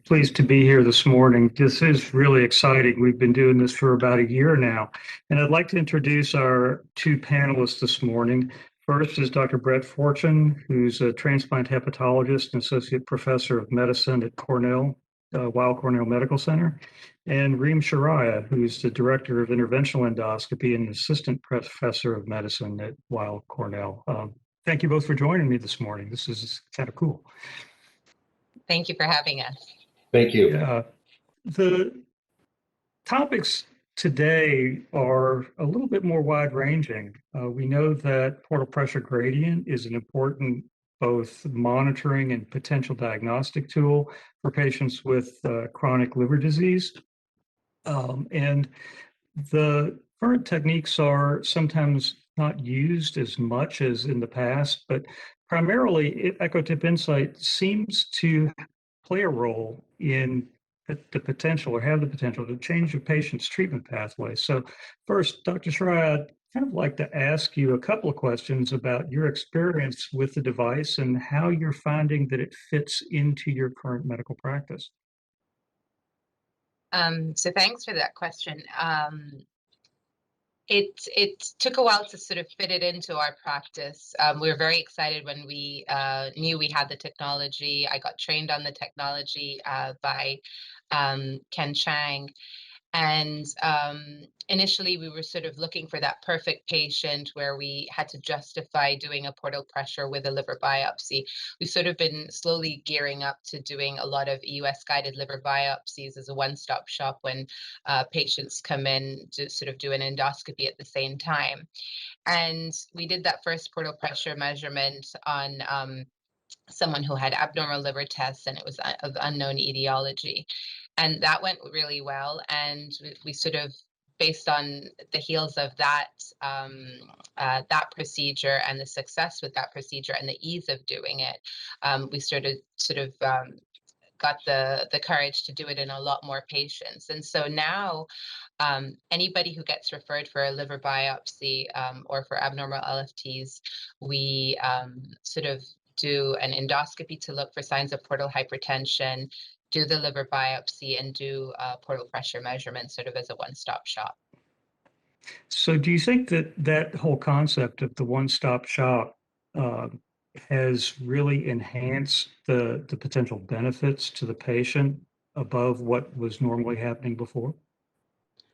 Pleased to be here this morning. This is really exciting. We've been doing this for about a year now. And I'd like to introduce our two panelists this morning. First is Dr. Brett Fortune, who's a transplant hepatologist and associate professor of medicine at Cornell, Weill Cornell Medical Center, and Reem Sharaiha, who's the director of interventional endoscopy and assistant professor of medicine at Weill Cornell. Thank you both for joining me this morning. This is kind of cool. Thank you for having us. Thank you. The topics today are a little bit more wide-ranging. We know that portal pressure gradient is an important both monitoring and potential diagnostic tool for patients with chronic liver disease. And the current techniques are sometimes not used as much as in the past, but primarily EchoTip Insight seems to play a role in the potential or have the potential to change a patient's treatment pathway. So first, Dr. Sharaiha, I'd kind of like to ask you a couple of questions about your experience with the device and how you're finding that it fits into your current medical practice. So thanks for that question. It took a while to sort of fit it into our practice. We were very excited when we knew we had the technology. I got trained on the technology by Ken Chang. And initially, we were sort of looking for that perfect patient where we had to justify doing a portal pressure with a liver biopsy. We've sort of been slowly gearing up to doing a lot of EUS-guided liver biopsies as a one-stop shop when patients come in to sort of do an endoscopy at the same time. And we did that first portal pressure measurement on someone who had abnormal liver tests, and it was of unknown etiology. And that went really well. And we sort of, based on the heels of that that procedure and the success with that procedure and the ease of doing it, we sort of got the courage to do it in a lot more patients. And so now anybody who gets referred for a liver biopsy or for abnormal LFTs, we sort of do an endoscopy to look for signs of portal hypertension, do the liver biopsy, and do portal pressure measurements sort of as a one-stop shop. So do you think that that whole concept of the one-stop shop has really enhanced the potential benefits to the patient above what was normally happening before?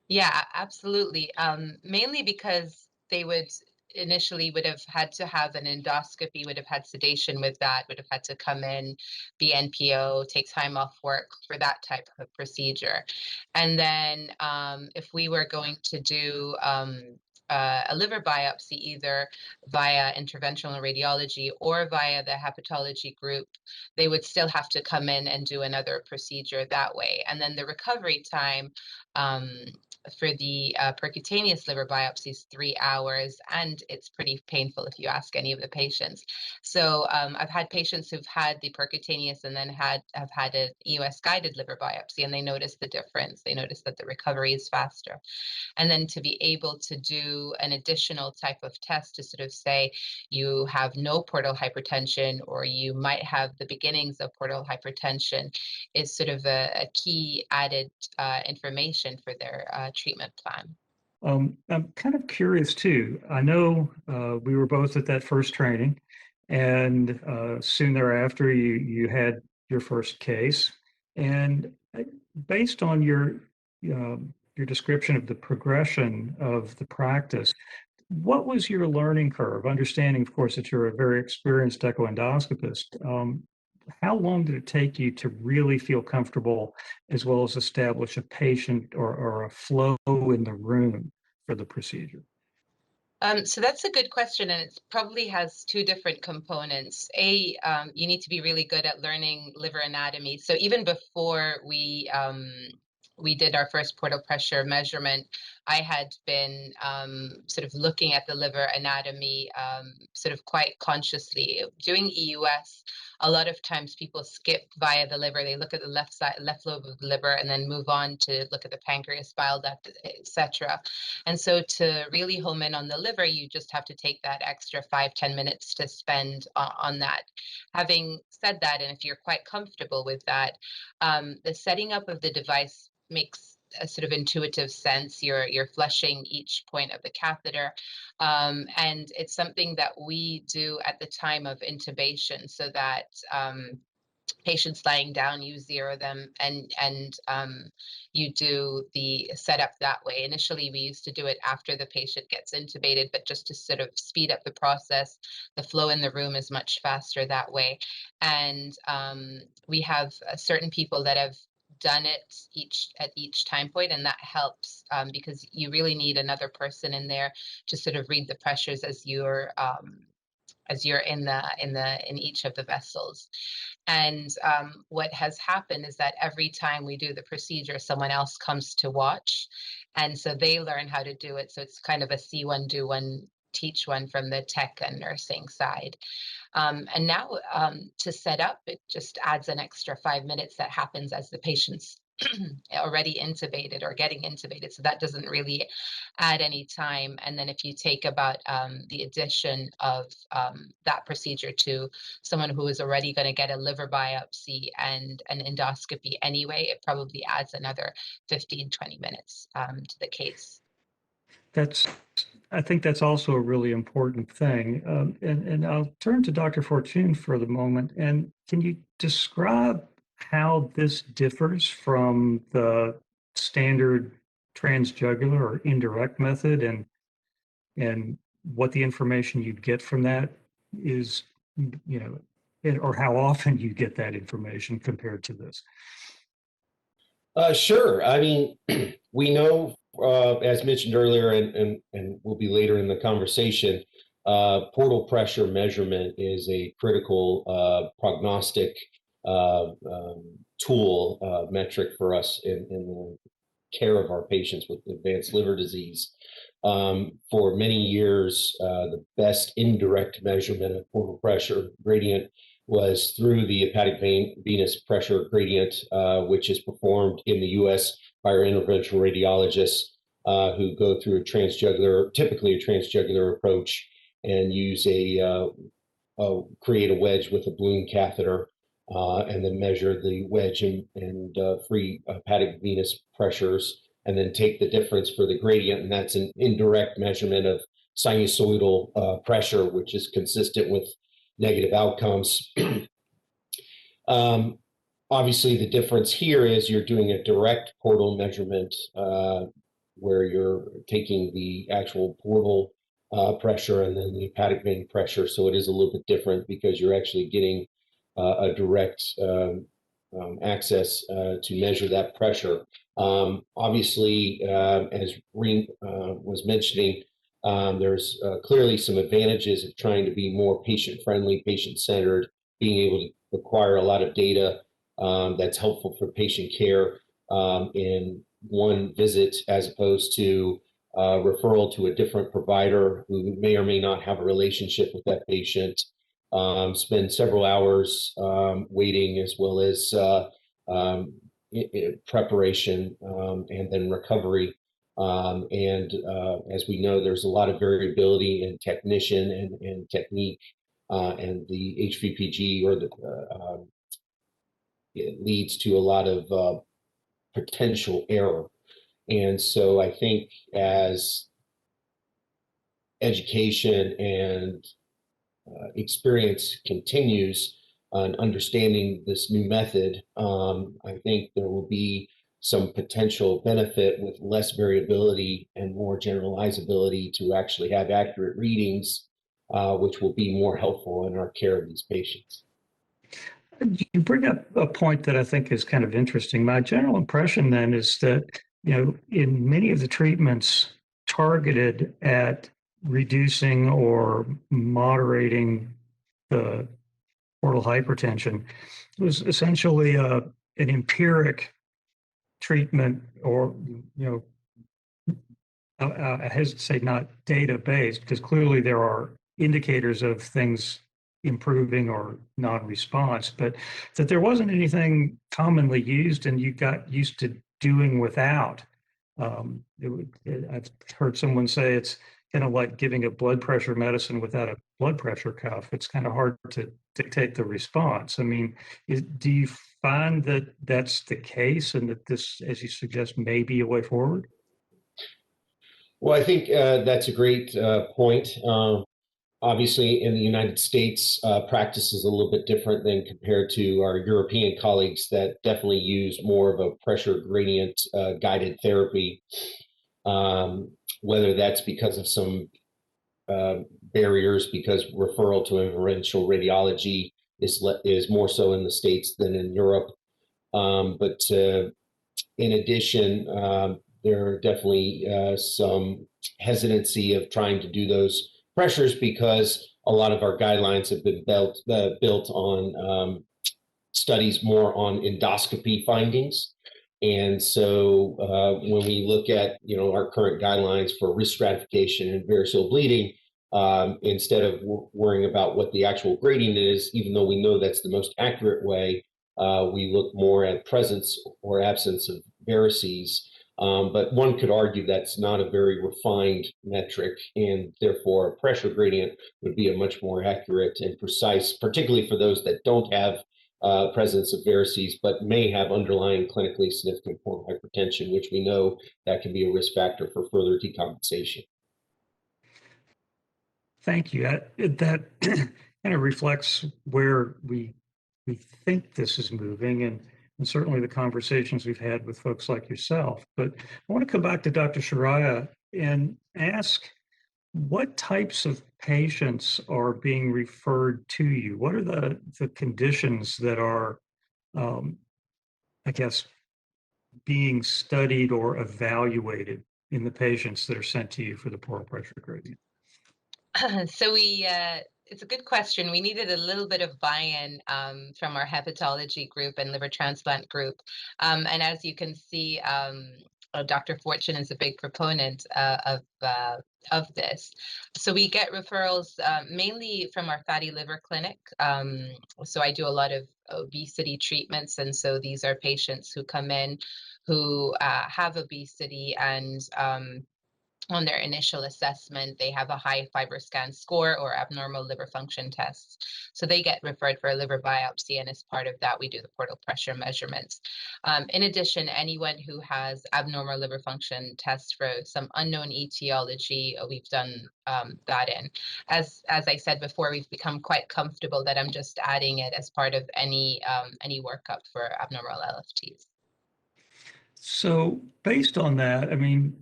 Yeah, absolutely. Mainly because they initially would have had to have an endoscopy, would have had sedation with that, would have had to come in, be NPO, take time off work for that type of procedure. And then if we were going to do a liver biopsy, either via interventional radiology or via the hepatology group, they would still have to come in and do another procedure that way. And then the recovery time for the percutaneous liver biopsy is 3 hours, and it's pretty painful if you ask any of the patients. So I've had patients who've had the percutaneous and then have had an EUS-guided liver biopsy, and they notice the difference. They notice that the recovery is faster. And then to be able to do an additional type of test to sort of say you have no portal hypertension or you might have the beginnings of portal hypertension is sort of a key added information for their treatment plan. I'm kind of curious too. I know we were both at that first training, and soon thereafter you had your first case. And based on your description of the progression of the practice, what was your learning curve? Understanding, of course, that you're a very experienced echo-endoscopist. How long did it take you to really feel comfortable as well as establish a patient or a flow in the room for the procedure? So that's a good question, and it probably has two different components. You need to be really good at learning liver anatomy. So even before we did our first portal pressure measurement, I had been sort of looking at the liver anatomy sort of quite consciously. Doing EUS, a lot of times people skip via the liver. They look at the left side, left lobe of the liver, and then move on to look at the pancreas, bile duct, etc. And so to really home in on the liver, you just have to take that extra 5-10 minutes to spend on that. Having said that, and if you're quite comfortable with that, the setting up of the device makes a sort of intuitive sense. You're flushing each point of the catheter, and it's something that we do at the time of intubation, so that patients lying down, you zero them, and you do the setup that way. Initially, we used to do it after the patient gets intubated, but just to sort of speed up the process, the flow in the room is much faster that way. And we have certain people that have done it at each time point, and that helps because you really need another person in there to sort of read the pressures as you're in each of the vessels. And what has happened is that every time we do the procedure, someone else comes to watch, and so they learn how to do it. So it's kind of a see one, do one, teach one from the tech and nursing side. And now to set up, it just adds an extra 5 minutes that happens as the patient's already intubated or getting intubated. So that doesn't really add any time. And then if you take about the addition of that procedure to someone who is already going to get a liver biopsy and an endoscopy anyway, it probably adds another 15-20 minutes to the case. I think that's also a really important thing. And I'll turn to Dr. Fortune for the moment. And can you describe how this differs from the standard transjugular or indirect method, and what the information you'd get from that is, or how often you get that information compared to this? Sure. I mean, we know, as mentioned earlier, and will be later in the conversation, portal pressure measurement is a critical prognostic tool, metric for us in the care of our patients with advanced liver disease. For many years, the best indirect measurement of portal pressure gradient was through the hepatic venous pressure gradient, which is performed in the US by our interventional radiologists who go through typically a transjugular approach, and use create a wedge with a balloon catheter, and then measure the wedge and free hepatic venous pressures, and then take the difference for the gradient, and that's an indirect measurement of sinusoidal pressure, which is consistent with negative outcomes. Obviously, the difference here is you're doing a direct portal measurement where you're taking the actual portal pressure and then the hepatic vein pressure. So it is a little bit different because you're actually getting a direct access to measure that pressure. Obviously, as Reem was mentioning, there's clearly some advantages of trying to be more patient-friendly, patient-centered, being able to acquire a lot of data that's helpful for patient care in one visit, as opposed to referral to a different provider who may or may not have a relationship with that patient. Spend several hours waiting, as well as preparation and then recovery. As we know, there's a lot of variability in technician and technique, and the HVPG it leads to a lot of potential error. And so I think as education and experience continues on understanding this new method, I think there will be some potential benefit with less variability and more generalizability to actually have accurate readings, which will be more helpful in our care of these patients. You bring up a point that I think is kind of interesting. My general impression then is that, in many of the treatments targeted at reducing or moderating the portal hypertension, it was essentially an empiric treatment, or, I hesitate to say not data-based, because clearly there are indicators of things improving or non-response, but that there wasn't anything commonly used and you got used to doing without. I've heard someone say it's kind of like giving a blood pressure medicine without a blood pressure cuff. It's kind of hard to dictate the response. I mean, do you find that that's the case and that this, as you suggest, may be a way forward? Well, I think that's a great point. Obviously, in the United States, practice is a little bit different than compared to our European colleagues that definitely use more of a pressure gradient guided therapy, whether that's because of some barriers, because referral to interventional radiology is more so in the States than in Europe. But in addition, there are definitely some hesitancy of trying to do those pressures because a lot of our guidelines have been built on studies more on endoscopy findings. And so when we look at our current guidelines for risk stratification and variceal bleeding, instead of worrying about what the actual gradient is, even though we know that's the most accurate way, we look more at presence or absence of varices. But one could argue that's not a very refined metric, and therefore a pressure gradient would be a much more accurate and precise, particularly for those that don't have presence of varices, but may have underlying clinically significant portal hypertension, which we know that can be a risk factor for further decompensation. Thank you. That kind of reflects where we think this is moving, and certainly the conversations we've had with folks like yourself. But I want to come back to Dr. Sharaiha and ask what types of patients are being referred to you? What are the conditions that are, I guess, being studied or evaluated in the patients that are sent to you for the portal pressure gradient? So it's a good question. We needed a little bit of buy-in from our hepatology group and liver transplant group. And as you can see, Dr. Fortune is a big proponent of this. So we get referrals mainly from our fatty liver clinic. So I do a lot of obesity treatments. And so these are patients who come in who have obesity and on their initial assessment, they have a high FibroScan score or abnormal liver function tests. So they get referred for a liver biopsy, and as part of that, we do the portal pressure measurements. In addition, anyone who has abnormal liver function tests for some unknown etiology, we've done that in. As I said before, we've become quite comfortable that I'm just adding it as part of any workup for abnormal LFTs. So based on that, I mean,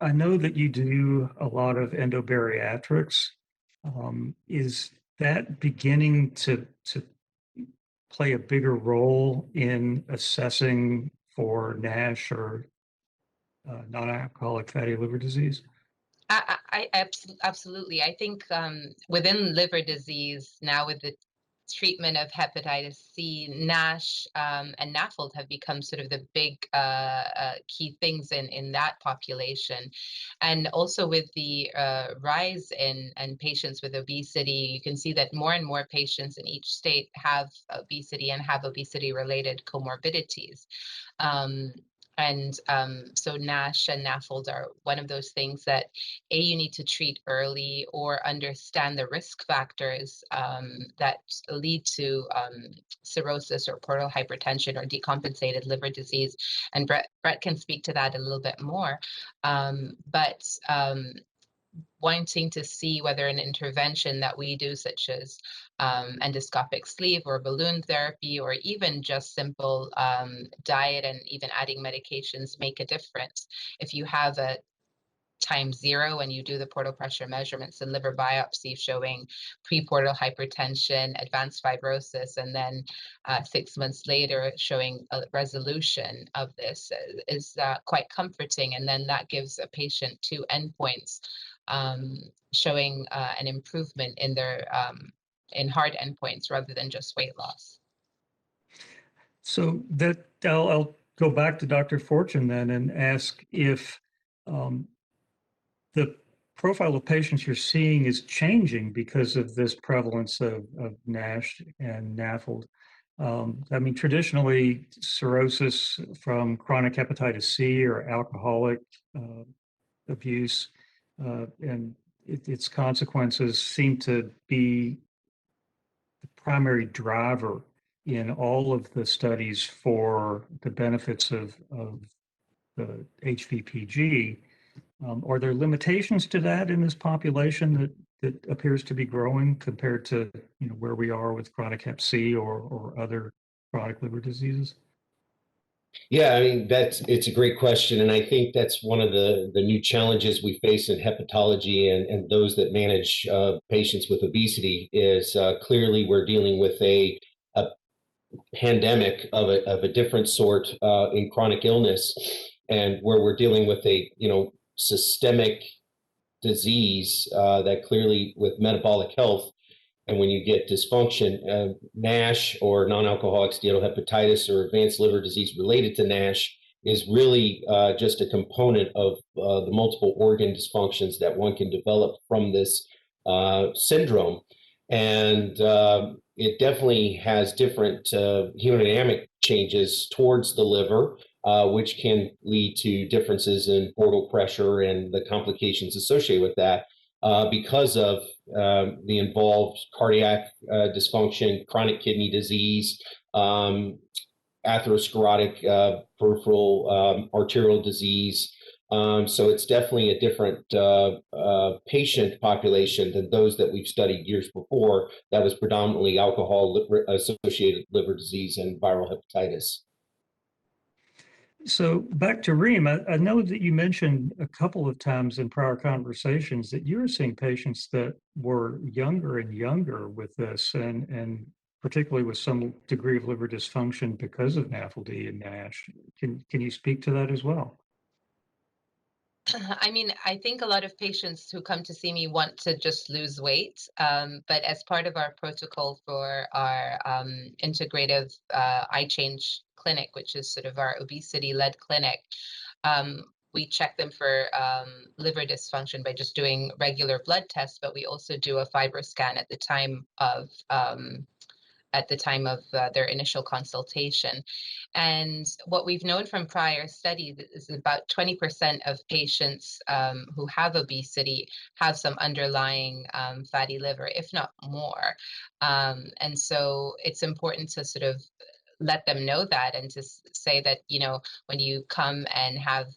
I know that you do a lot of endobariatrics. Is that beginning to play a bigger role in assessing for NASH or non-alcoholic fatty liver disease? Absolutely. I think within liver disease now, with the treatment of hepatitis C, NASH, and NAFLD have become sort of the big key things in that population. And also with the rise in patients with obesity, you can see that more and more patients in each state have obesity and have obesity-related comorbidities. So NASH and NAFLD are one of those things that you need to treat early or understand the risk factors that lead to cirrhosis or portal hypertension or decompensated liver disease. And Brett can speak to that a little bit more. But wanting to see whether an intervention that we do, such as endoscopic sleeve or balloon therapy, or even just simple diet and even adding medications, make a difference. If you have a time 0 and you do the portal pressure measurements and liver biopsy showing pre-portal hypertension, advanced fibrosis, and then 6 months later showing a resolution of this is quite comforting. And then that gives a patient 2 endpoints showing an improvement in their in hard endpoints rather than just weight loss. So that I'll go back to Dr. Fortune then and ask if the profile of patients you're seeing is changing because of this prevalence of NASH and NAFLD. I mean, traditionally, cirrhosis from chronic hepatitis C or alcoholic abuse and its consequences seem to be the primary driver in all of the studies for the benefits of the HVPG. Are there limitations to that in this population that appears to be growing compared to where we are with chronic Hep C or other chronic liver diseases? Yeah, I mean, it's a great question. And I think that's one of the new challenges we face in hepatology and those that manage patients with obesity is clearly we're dealing with a pandemic of a different sort in chronic illness, and where we're dealing with a systemic disease that clearly with metabolic health. And when you get dysfunction, NASH or non-alcoholic steatohepatitis or advanced liver disease related to NASH is really just a component of the multiple organ dysfunctions that one can develop from this syndrome. And it definitely has different hemodynamic changes towards the liver, which can lead to differences in portal pressure and the complications associated with that. Because of the involved cardiac dysfunction, chronic kidney disease, atherosclerotic peripheral arterial disease. So it's definitely a different patient population than those that we've studied years before that was predominantly alcohol-associated liver disease and viral hepatitis. So back to Reem, I know that you mentioned a couple of times in prior conversations that you were seeing patients that were younger and younger with this, and particularly with some degree of liver dysfunction because of NAFLD and NASH. Can you speak to that as well? I mean, I think a lot of patients who come to see me want to just lose weight, but as part of our protocol for our integrative eye change clinic, which is sort of our obesity-led clinic, we check them for liver dysfunction by just doing regular blood tests, but we also do a FibroScan at the time of their initial consultation. And what we've known from prior studies is about 20% of patients who have obesity have some underlying fatty liver, if not more. And so it's important to sort of let them know that, and to say that, when you come and have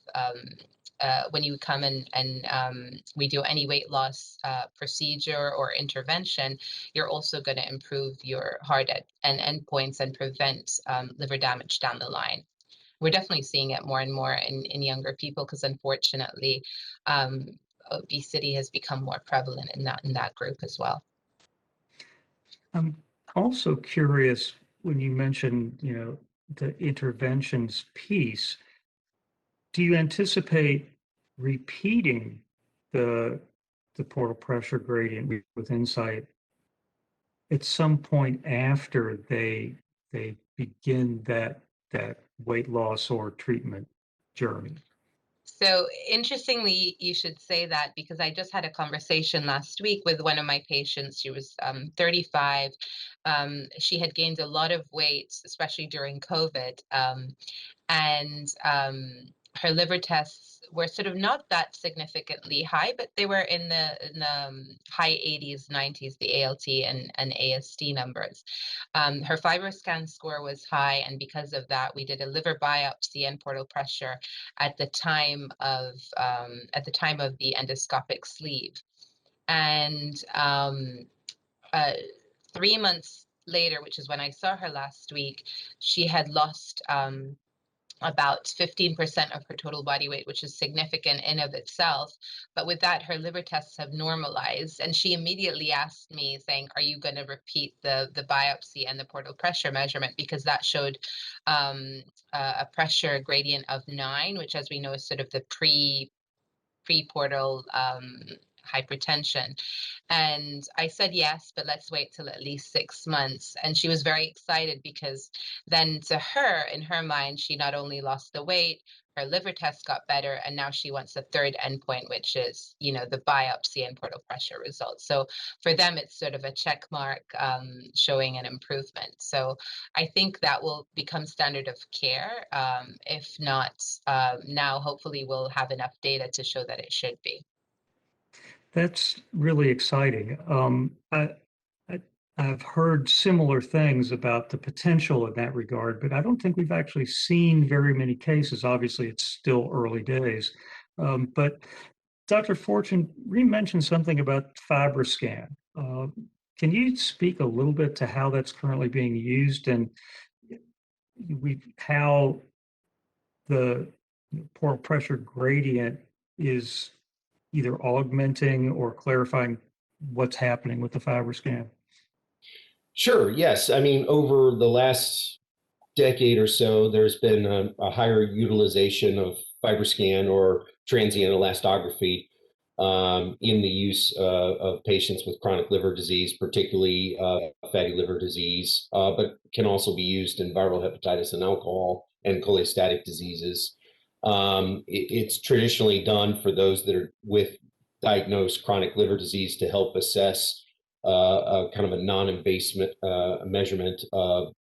we do any weight loss procedure or intervention, you're also going to improve your hard endpoints and prevent liver damage down the line. We're definitely seeing it more and more in younger people because unfortunately obesity has become more prevalent in that group as well. I'm also curious when you mentioned, the interventions piece. Do you anticipate repeating the portal pressure gradient with Insight at some point after they begin that weight loss or treatment journey? So interestingly, you should say that, because I just had a conversation last week with one of my patients. She was 35. She had gained a lot of weight, especially during COVID. And her liver tests were sort of not that significantly high, but they were in the high 80s, 90s, the ALT and AST numbers. Her FibroScan score was high, and because of that, we did a liver biopsy and portal pressure at the time of the endoscopic sleeve. And 3 months later, which is when I saw her last week, she had lost about 15% of her total body weight, which is significant in of itself. But with that, her liver tests have normalized. And she immediately asked me, saying, are you going to repeat the biopsy and the portal pressure measurement? Because that showed a pressure gradient of 9, which, as we know, is sort of the pre-portal hypertension. And I said, yes, but let's wait till at least 6 months. And she was very excited because then to her, in her mind, she not only lost the weight, her liver test got better, and now she wants the third endpoint, which is, the biopsy and portal pressure results. So for them, it's sort of a check mark showing an improvement. So I think that will become standard of care. If not now, hopefully we'll have enough data to show that it should be. That's really exciting. I've heard similar things about the potential in that regard, but I don't think we've actually seen very many cases. Obviously, it's still early days. But Dr. Fortune, Reem mentioned something about FibroScan. Can you speak a little bit to how that's currently being used and how the portal pressure gradient is either augmenting or clarifying what's happening with the FibroScan? Sure. Yes. I mean, over the last decade or so, there's been a higher utilization of FibroScan or transient elastography in the use of patients with chronic liver disease, particularly fatty liver disease, but can also be used in viral hepatitis and alcohol and cholestatic diseases. It's traditionally done for those that are with diagnosed chronic liver disease to help assess a kind of a non-invasive measurement of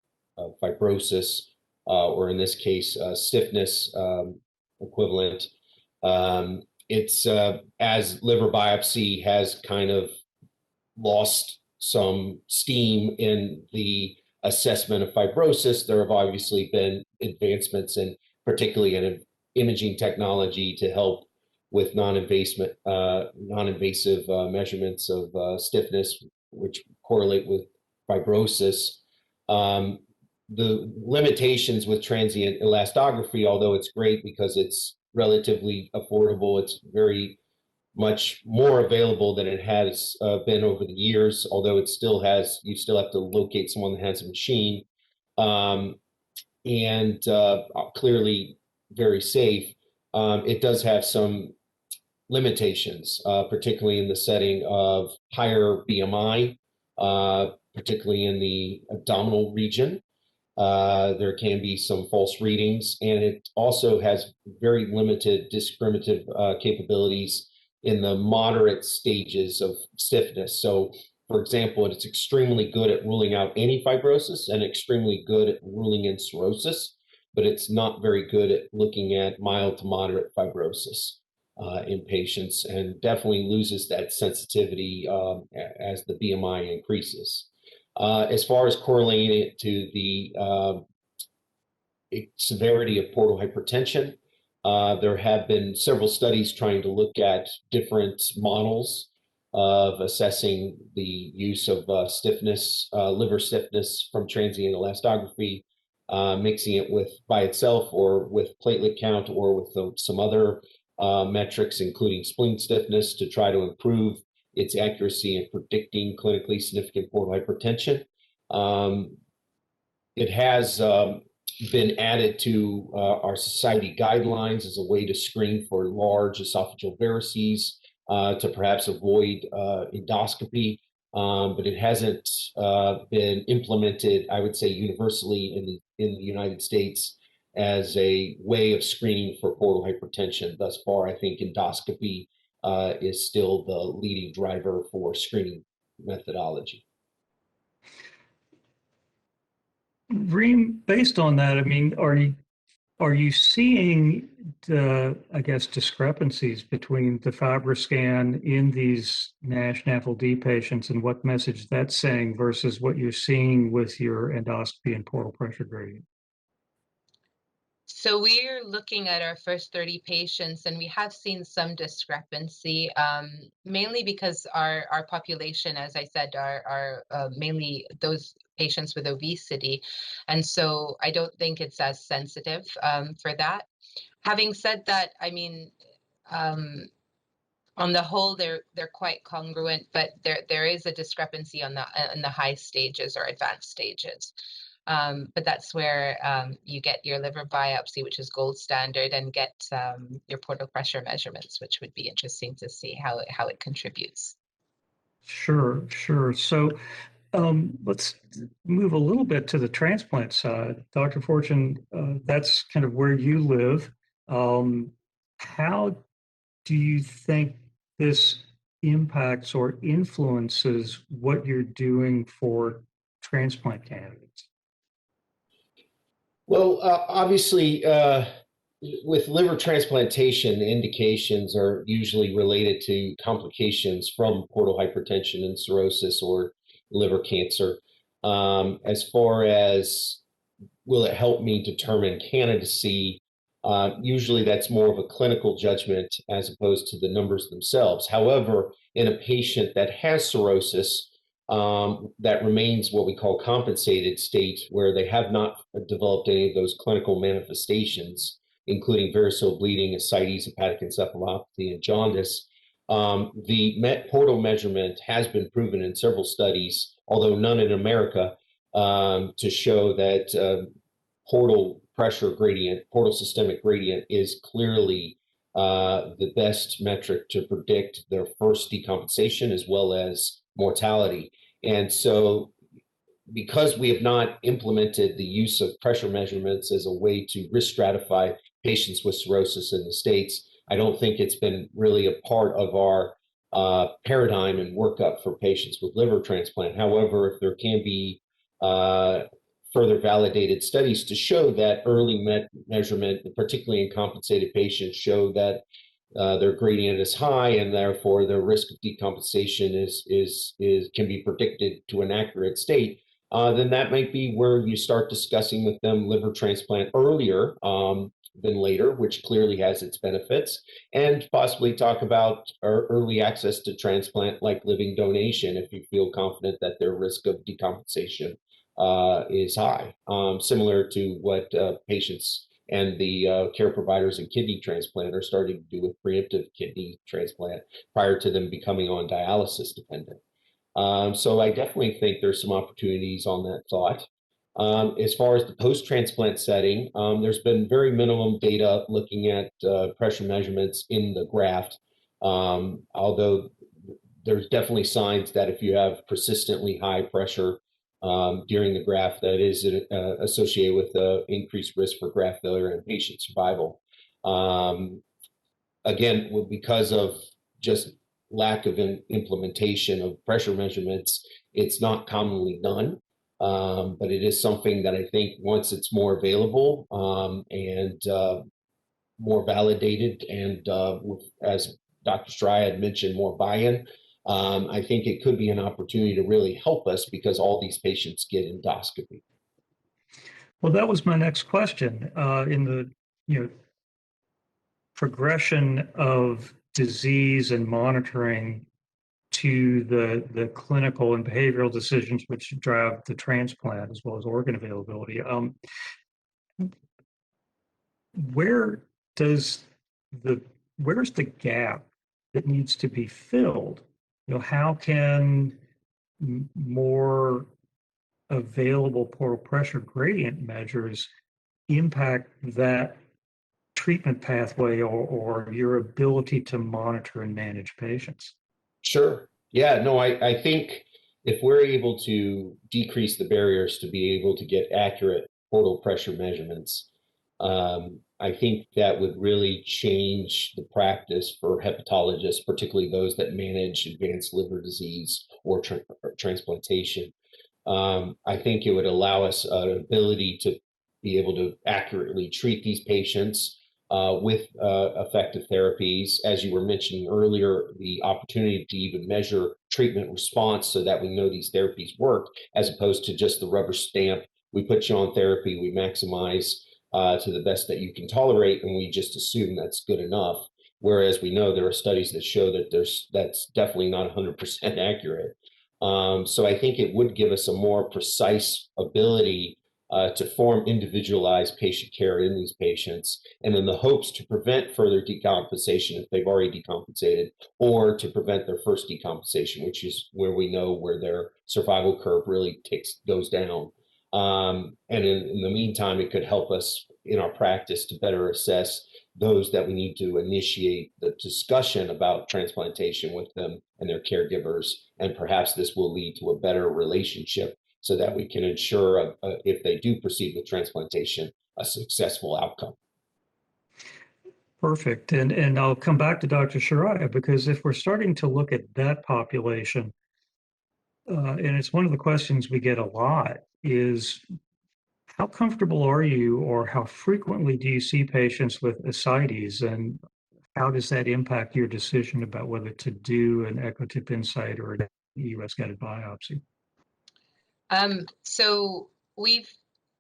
fibrosis, or in this case, stiffness equivalent. It's as liver biopsy has kind of lost some steam in the assessment of fibrosis, there have obviously been advancements in particularly in imaging technology to help with non-invasive measurements of stiffness, which correlate with fibrosis. The limitations with transient elastography, although it's great because it's relatively affordable, it's very much more available than it has been over the years, although it still has, you still have to locate someone that has a machine, and clearly very safe. It does have some limitations, particularly in the setting of higher BMI, particularly in the abdominal region. There can be some false readings, and it also has very limited discriminative capabilities in the moderate stages of stiffness. So, for example, it's extremely good at ruling out any fibrosis and extremely good at ruling in cirrhosis, but it's not very good at looking at mild to moderate fibrosis in patients, and definitely loses that sensitivity as the BMI increases. As far as correlating it to the severity of portal hypertension, there have been several studies trying to look at different models of assessing the use of stiffness, liver stiffness from transient elastography, mixing it with by itself or with platelet count or with some other metrics, including spleen stiffness, to try to improve its accuracy in predicting clinically significant portal hypertension. It has been added to our society guidelines as a way to screen for large esophageal varices, to perhaps avoid endoscopy, but it hasn't been implemented, I would say, universally in the United States as a way of screening for portal hypertension. Thus far, I think endoscopy is still the leading driver for screening methodology. Reem, based on that, I mean, are you seeing the, I guess, discrepancies between the FibroScan in these NASH NAFLD patients and what message that's saying versus what you're seeing with your endoscopy and portal pressure gradient? So we're looking at our first 30 patients, and we have seen some discrepancy, mainly because our population, as I said, are mainly those patients with obesity. And so I don't think it's as sensitive for that. Having said that, I mean, on the whole, they're quite congruent, but there is a discrepancy on the high stages or advanced stages. But that's where you get your liver biopsy, which is gold standard, and get your portal pressure measurements, which would be interesting to see how it contributes. Sure, sure. So let's move a little bit to the transplant side. Dr. Fortune, that's kind of where you live. How do you think this impacts or influences what you're doing for transplant candidates? Well, obviously, with liver transplantation, the indications are usually related to complications from portal hypertension and cirrhosis or liver cancer. As far as will it help me determine candidacy, usually that's more of a clinical judgment as opposed to the numbers themselves. However, in a patient that has cirrhosis, that remains what we call compensated state, where they have not developed any of those clinical manifestations, including variceal bleeding, ascites, hepatic encephalopathy, and jaundice. The portal measurement has been proven in several studies, although none in America, to show that portal pressure gradient, portal systemic gradient, is clearly the best metric to predict their first decompensation as well as mortality. And so, because we have not implemented the use of pressure measurements as a way to risk stratify patients with cirrhosis in the States, I don't think it's been really a part of our paradigm and workup for patients with liver transplant. However, if there can be further validated studies to show that early measurement, particularly in compensated patients, show that their gradient is high and therefore their risk of decompensation can be predicted to an accurate state, then that might be where you start discussing with them liver transplant earlier than later, which clearly has its benefits, and possibly talk about early access to transplant like living donation if you feel confident that their risk of decompensation is high, similar to what patients and the care providers in kidney transplant are starting to do with preemptive kidney transplant prior to them becoming on dialysis dependent. So I definitely think there's some opportunities on that thought. As far as the post-transplant setting, there's been very minimum data looking at pressure measurements in the graft, although there's definitely signs that if you have persistently high pressure during the graft, that is associated with increased risk for graft failure and patient survival. Again, because of just lack of implementation of pressure measurements, it's not commonly done, but it is something that I think once it's more available and more validated, and as Dr. Sharaiha had mentioned, more buy-in, I think it could be an opportunity to really help us because all these patients get endoscopy. Well, that was my next question. In the progression of disease and monitoring to the clinical and behavioral decisions which drive the transplant as well as organ availability, where's the gap that needs to be filled? How can more available portal pressure gradient measures impact that treatment pathway or your ability to monitor and manage patients? Sure. Yeah, no, I think if we're able to decrease the barriers to be able to get accurate portal pressure measurements, I think that would really change the practice for hepatologists, particularly those that manage advanced liver disease or transplantation. I think it would allow us an ability to be able to accurately treat these patients with effective therapies. As you were mentioning earlier, the opportunity to even measure treatment response so that we know these therapies work, as opposed to just the rubber stamp. We put you on therapy, we maximize to the best that you can tolerate, and we just assume that's good enough. Whereas we know there are studies that show that that's definitely not 100% accurate. So I think it would give us a more precise ability to form individualized patient care in these patients, and in the hopes to prevent further decompensation if they've already decompensated, or to prevent their first decompensation, which is where we know where their survival curve really goes down. And in the meantime, it could help us in our practice to better assess those that we need to initiate the discussion about transplantation with them and their caregivers. And perhaps this will lead to a better relationship so that we can ensure, if they do proceed with transplantation, a successful outcome. Perfect. And I'll come back to Dr. Sharaiha, because if we're starting to look at that population, and it's one of the questions we get a lot, is how comfortable are you, or how frequently do you see patients with ascites, and how does that impact your decision about whether to do an EchoTip Insight or an EUS-guided biopsy? So we've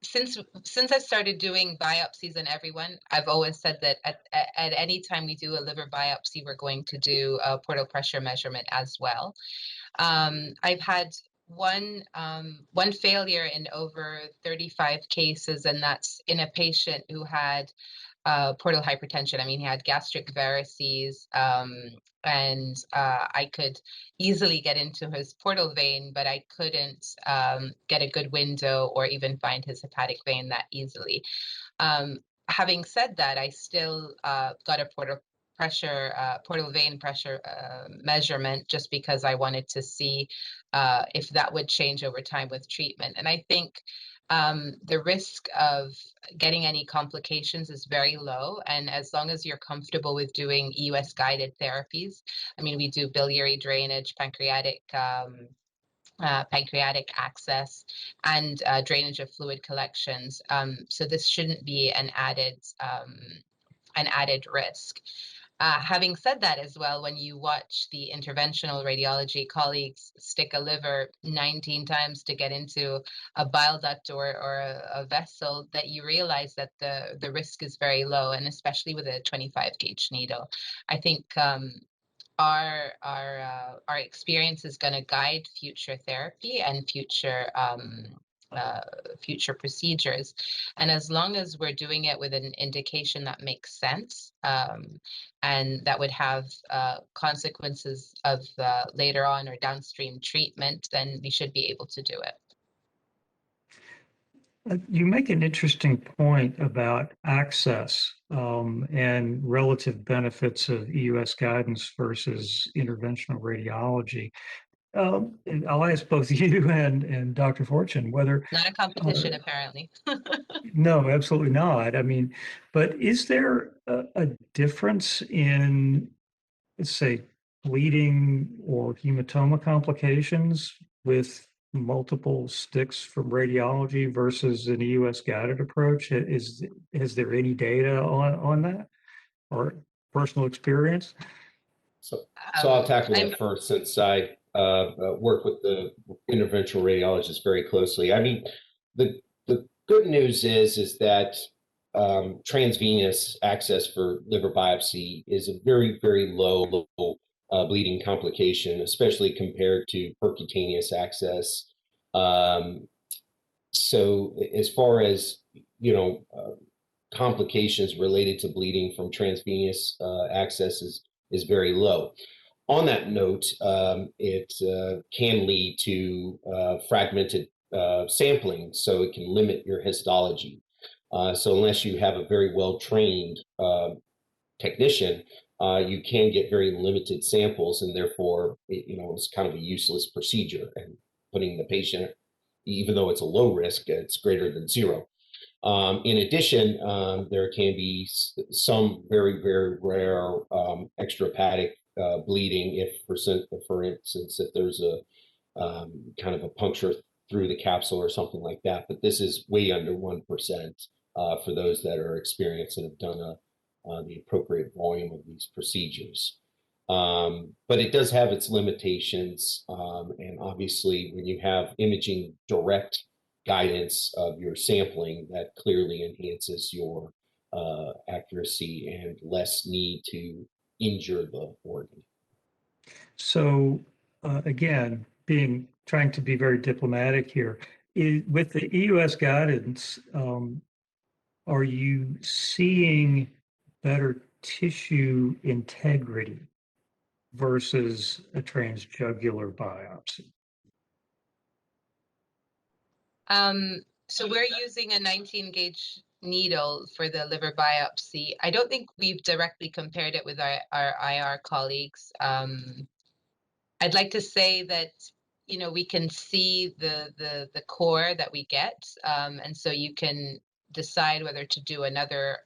since I started doing biopsies on everyone, I've always said that at any time we do a liver biopsy, we're going to do a portal pressure measurement as well. I've had one failure in over 35 cases, and that's in a patient who had portal hypertension. I mean, he had gastric varices, and I could easily get into his portal vein, but I couldn't get a good window or even find his hepatic vein that easily. Having said that, I still got a portal vein pressure measurement, just because I wanted to see if that would change over time with treatment. And I think the risk of getting any complications is very low. And as long as you're comfortable with doing EUS-guided therapies, I mean, we do biliary drainage, pancreatic access, and drainage of fluid collections. So this shouldn't be an added risk. Having said that as well, when you watch the interventional radiology colleagues stick a liver 19 times to get into a bile duct or a vessel, that you realize that the risk is very low, and especially with a 25 gauge needle. I think our experience is going to guide future therapy and future procedures. And as long as we're doing it with an indication that makes sense, and that would have consequences of later on or downstream treatment, then we should be able to do it. You make an interesting point about access and relative benefits of EUS guidance versus interventional radiology. And I'll ask both you and Dr. Fortune whether— Not a competition, apparently. No, absolutely not. I mean, but is there a difference in, let's say, bleeding or hematoma complications with multiple sticks from radiology versus an EUS guided approach? Is there any data on that, or personal experience? So I'll tackle that first, since I work with the interventional radiologist very closely. I mean, the good news is that transvenous access for liver biopsy is a very, very low bleeding complication, especially compared to percutaneous access. So as far as, complications related to bleeding from transvenous access is very low. On that note, it can lead to fragmented sampling, so it can limit your histology. So unless you have a very well-trained technician, you can get very limited samples, and therefore, it's kind of a useless procedure, and putting the patient, even though it's a low risk, it's greater than zero. In addition, there can be some very, very rare extrahepatic bleeding, if, for instance, if there's a kind of a puncture through the capsule or something like that. But this is way under 1% for those that are experienced and have done the appropriate volume of these procedures. But it does have its limitations, and obviously, when you have imaging direct guidance of your sampling, that clearly enhances your accuracy and less need to injure the organ. So again, trying to be very diplomatic here, with the EUS guidance, are you seeing better tissue integrity versus a transjugular biopsy? So we're using a 19 gauge needle for the liver biopsy. I don't think we've directly compared it with our IR colleagues. I'd like to say that, you know, we can see the core that we get, and so you can decide whether to do another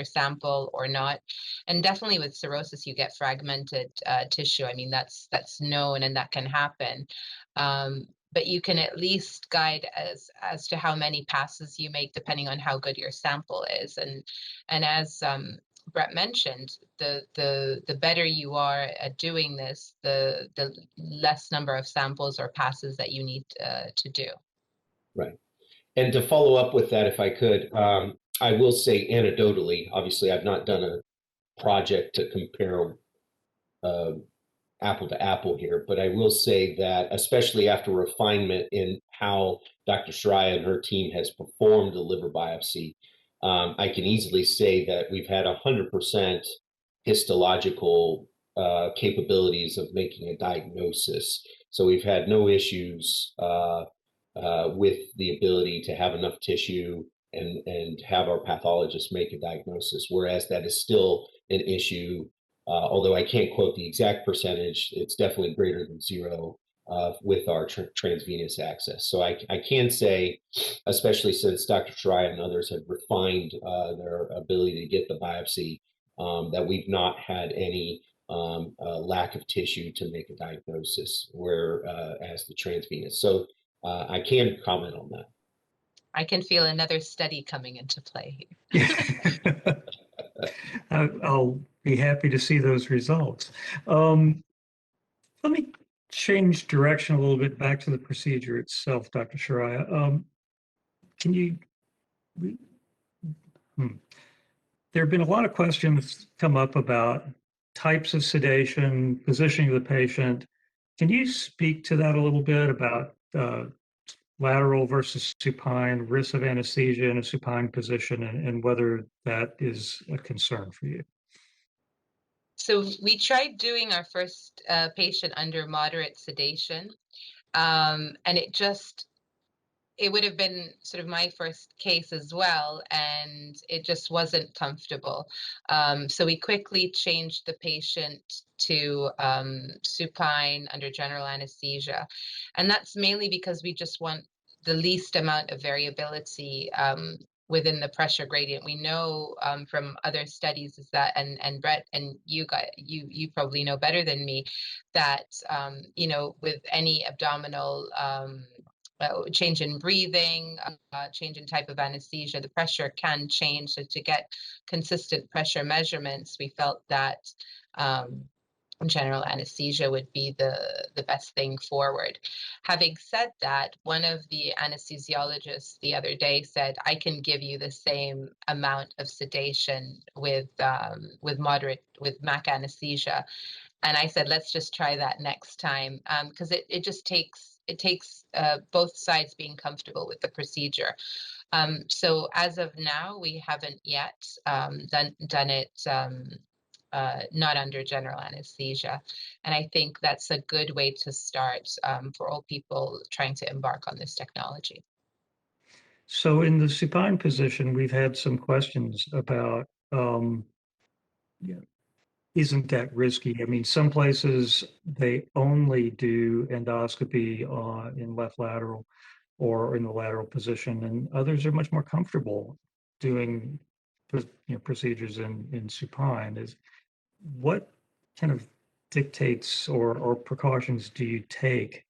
sample or not. And definitely with cirrhosis, you get fragmented tissue. I mean, that's known and that can happen. But you can at least guide as to how many passes you make, depending on how good your sample is. And as Brett mentioned, the better you are at doing this, the less number of samples or passes that you need to do. Right. And to follow up with that, if I could, I will say anecdotally, obviously, I've not done a project to compare apple to apple here, but I will say that, especially after refinement in how Dr. Sharaiha and her team has performed the liver biopsy, I can easily say that we've had 100% histological capabilities of making a diagnosis. So we've had no issues with the ability to have enough tissue and have our pathologist make a diagnosis, whereas that is still an issue. Although I can't quote the exact percentage, it's definitely greater than zero with our transvenous access. So I can say, especially since Dr. Sharaiha and others have refined their ability to get the biopsy, that we've not had any lack of tissue to make a diagnosis, whereas the transvenous. So I can comment on that. I can feel another study coming into play here. I'll be happy to see those results. Let me change direction a little bit back to the procedure itself, Dr. Sharaiha. Can you, there have been a lot of questions come up about types of sedation, positioning of the patient. Can you speak to that a little bit about lateral versus supine, risk of anesthesia in a supine position, and whether that is a concern for you? So we tried doing our first patient under moderate sedation, and it would have been sort of my first case as well, and it just wasn't comfortable. So we quickly changed the patient to supine under general anesthesia. And that's mainly because we just want the least amount of variability within the pressure gradient. We know from other studies is that, and Brett and you probably know better than me, that you know, with any abdominal change in breathing, change in type of anesthesia, the pressure can change. So to get consistent pressure measurements, we felt that general anesthesia would be the best thing forward. Having said that, one of the anesthesiologists the other day said, I can give you the same amount of sedation with MAC anesthesia. And I said, let's just try that next time, because it just takes both sides being comfortable with the procedure. So as of now, we haven't yet done it not under general anesthesia. And I think that's a good way to start for all people trying to embark on this technology. So in the supine position, we've had some questions about, isn't that risky? I mean, some places they only do endoscopy in left lateral or in the lateral position, and others are much more comfortable doing procedures in supine. What kind of dictates or precautions do you take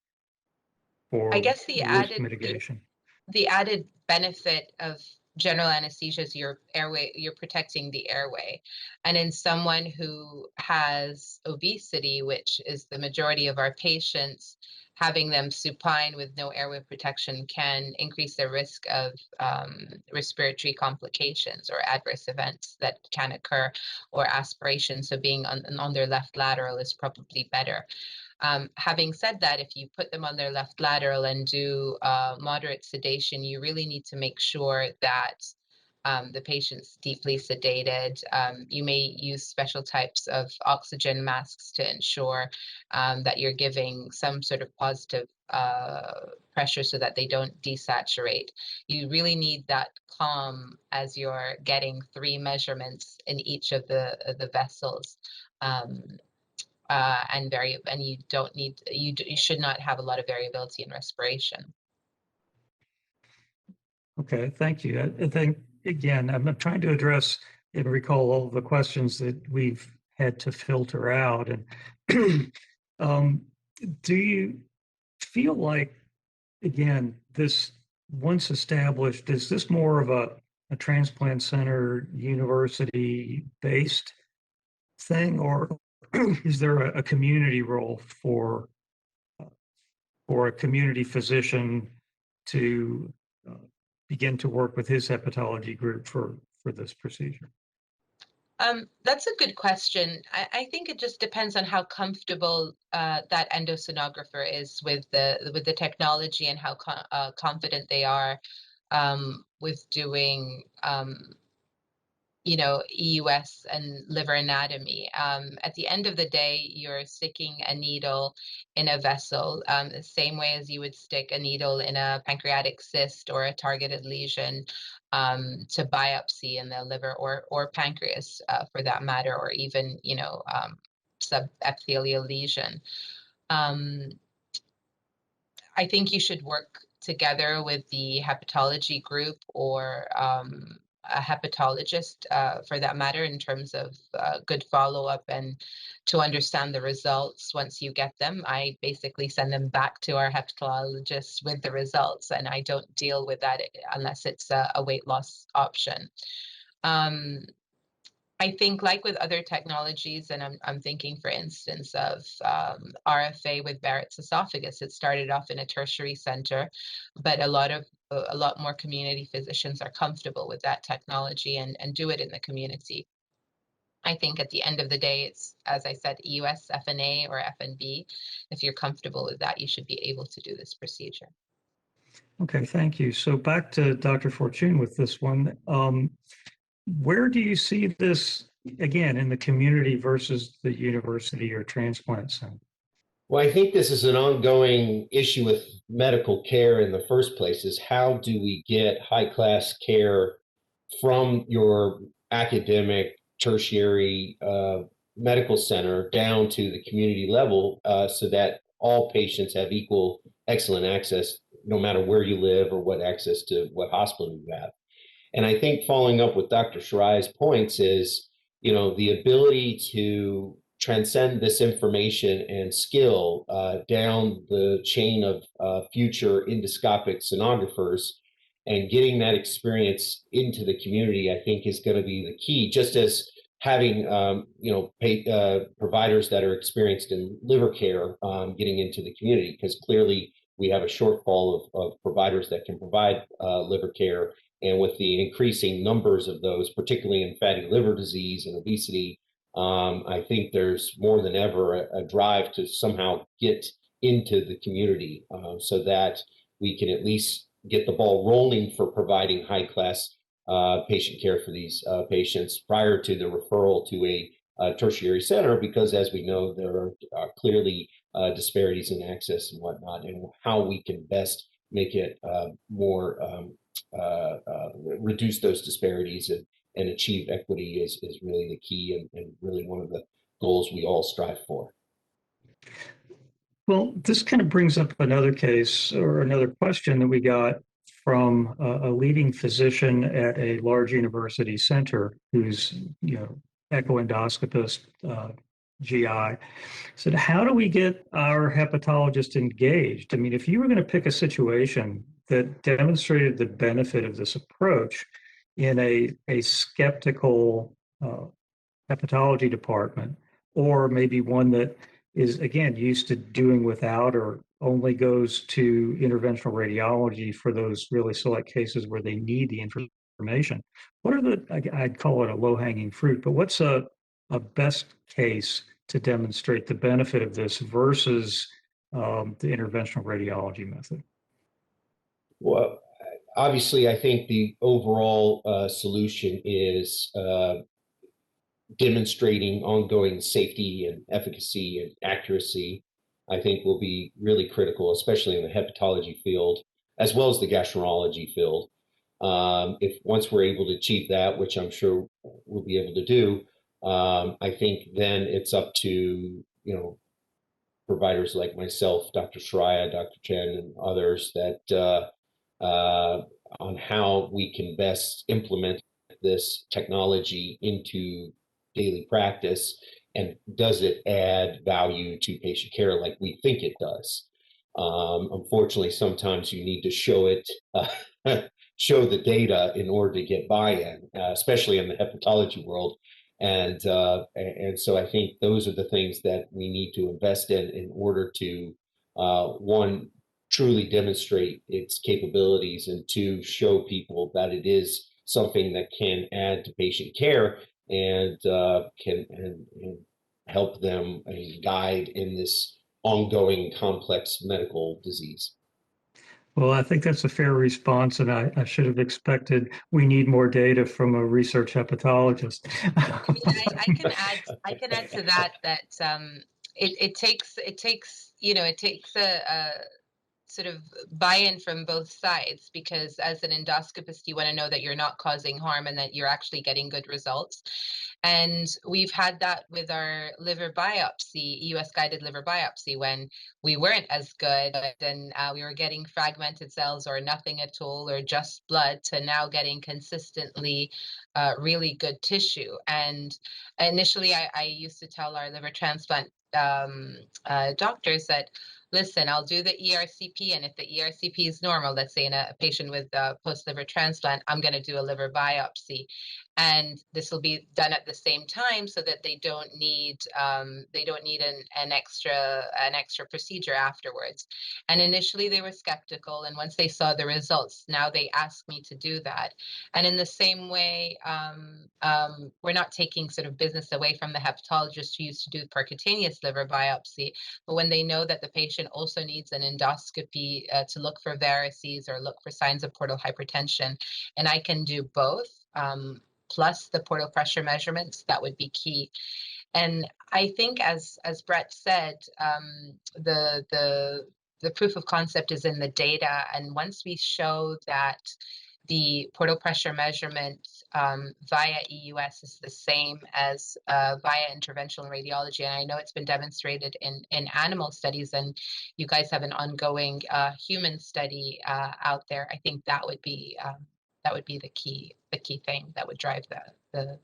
for I guess the risk mitigation? The added benefit of general anesthesia is your airway, you're protecting the airway. And in someone who has obesity, which is the majority of our patients, having them supine with no airway protection can increase their risk of respiratory complications or adverse events that can occur, or aspiration. So being on their left lateral is probably better. Having said that, if you put them on their left lateral and do moderate sedation, you really need to make sure that the patient's deeply sedated. You may use special types of oxygen masks to ensure that you're giving some sort of positive pressure so that they don't desaturate. You really need that calm as you're getting 3 measurements in each of the vessels. And you don't need, you should not have a lot of variability in respiration. Okay, thank you. I think, again, I'm trying to address and recall all the questions that we've had to filter out. And do you feel like, again, this once established, is this more of a transplant center, university-based thing, or is there a community role for a community physician to begin to work with his hepatology group for this procedure? That's a good question. I think it just depends on how comfortable that endosonographer is with the technology and how confident they are with doing EUS and liver anatomy. At the end of the day, you're sticking a needle in a vessel, the same way as you would stick a needle in a pancreatic cyst or a targeted lesion to biopsy in the liver or pancreas, for that matter, or even, subepithelial lesion. I think you should work together with the hepatology group or a hepatologist, for that matter, in terms of good follow-up and to understand the results. Once you get them, I basically send them back to our hepatologist with the results, and I don't deal with that unless it's a weight loss option. I think, like with other technologies, and I'm thinking, for instance, of RFA with Barrett's esophagus. It started off in a tertiary center, but a lot more community physicians are comfortable with that technology and do it in the community. I think at the end of the day, it's, as I said, EUS, FNA, or FNB. If you're comfortable with that, you should be able to do this procedure. Okay, thank you. So back to Dr. Fortune with this one. Where do you see this, again, in the community versus the university or transplant center? Well, I think this is an ongoing issue with medical care in the first place, is how do we get high-class care from your academic tertiary medical center down to the community level, so that all patients have equal excellent access, no matter where you live or what access to what hospital you have. And I think following up with Dr. Sharaiha's points is, the ability to transcend this information and skill down the chain of future endoscopic sonographers and getting that experience into the community, I think, is going to be the key, just as having, providers that are experienced in liver care getting into the community, because clearly we have a shortfall of providers that can provide liver care. And with the increasing numbers of those, particularly in fatty liver disease and obesity, I think there's more than ever a drive to somehow get into the community, so that we can at least get the ball rolling for providing high-class patient care for these patients prior to the referral to a tertiary center, because as we know, there are clearly disparities in access and whatnot, and how we can best make it more reduce those disparities and achieve equity is really the key, and really one of the goals we all strive for. Well, this kind of brings up another case or another question that we got from a leading physician at a large university center who's, echo endoscopist, GI. Said, how do we get our hepatologist engaged? I mean, if you were going to pick a situation that demonstrated the benefit of this approach in a skeptical hepatology department, or maybe one that is, again, used to doing without or only goes to interventional radiology for those really select cases where they need the information. What are I'd call it a low-hanging fruit, but what's a best case to demonstrate the benefit of this versus the interventional radiology method? Well, obviously, I think the overall solution is demonstrating ongoing safety and efficacy and accuracy I think will be really critical, especially in the hepatology field, as well as the gastroenterology field. If once we're able to achieve that, which I'm sure we'll be able to do, I think then it's up to, providers like myself, Dr. Sharaiha, Dr. Chen, and others that on how we can best implement this technology into daily practice, and does it add value to patient care like we think it does. Unfortunately, sometimes you need to show it, show the data in order to get buy-in, especially in the hepatology world. And so I think those are the things that we need to invest in order to, one, truly demonstrate its capabilities, and two, show people that it is something that can add to patient care and can help them guide in this ongoing complex medical disease. Well, I think that's a fair response, and I should have expected we need more data from a research hepatologist. I mean, I can add to that it takes a sort of buy-in from both sides, because as an endoscopist, you want to know that you're not causing harm and that you're actually getting good results. And we've had that with our liver biopsy, EUS-guided liver biopsy, when we weren't as good and we were getting fragmented cells or nothing at all or just blood, to now getting consistently really good tissue. And initially, I used to tell our liver transplant doctors that, listen, I'll do the ERCP, and if the ERCP is normal, let's say in a patient with post-liver transplant, I'm going to do a liver biopsy, and this will be done at the same time so that they don't need an extra procedure afterwards. And initially they were skeptical, and once they saw the results, now they ask me to do that. And in the same way, we're not taking sort of business away from the hepatologist who used to do percutaneous liver biopsy, but when they know that the patient also needs an endoscopy to look for varices or look for signs of portal hypertension, and I can do both, plus the portal pressure measurements, that would be key. And I think, as Brett said, the proof of concept is in the data, and once we show that the portal pressure measurement via EUS is the same as via interventional radiology, and I know it's been demonstrated in animal studies, and you guys have an ongoing human study out there. I think that would be the key thing that would drive the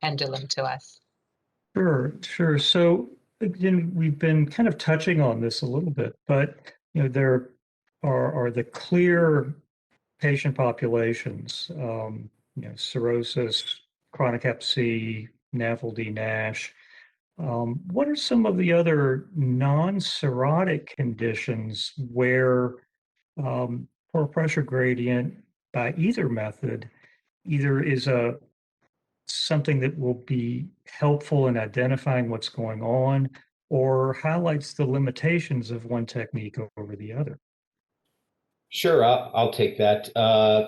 pendulum to us. Sure. So again, we've been kind of touching on this a little bit, but there are the clear patient populations, cirrhosis, chronic hep C, NAFLD, NASH. What are some of the other non-cirrhotic conditions where portal pressure gradient by either method either is something that will be helpful in identifying what's going on, or highlights the limitations of one technique over the other? Sure, I'll take that.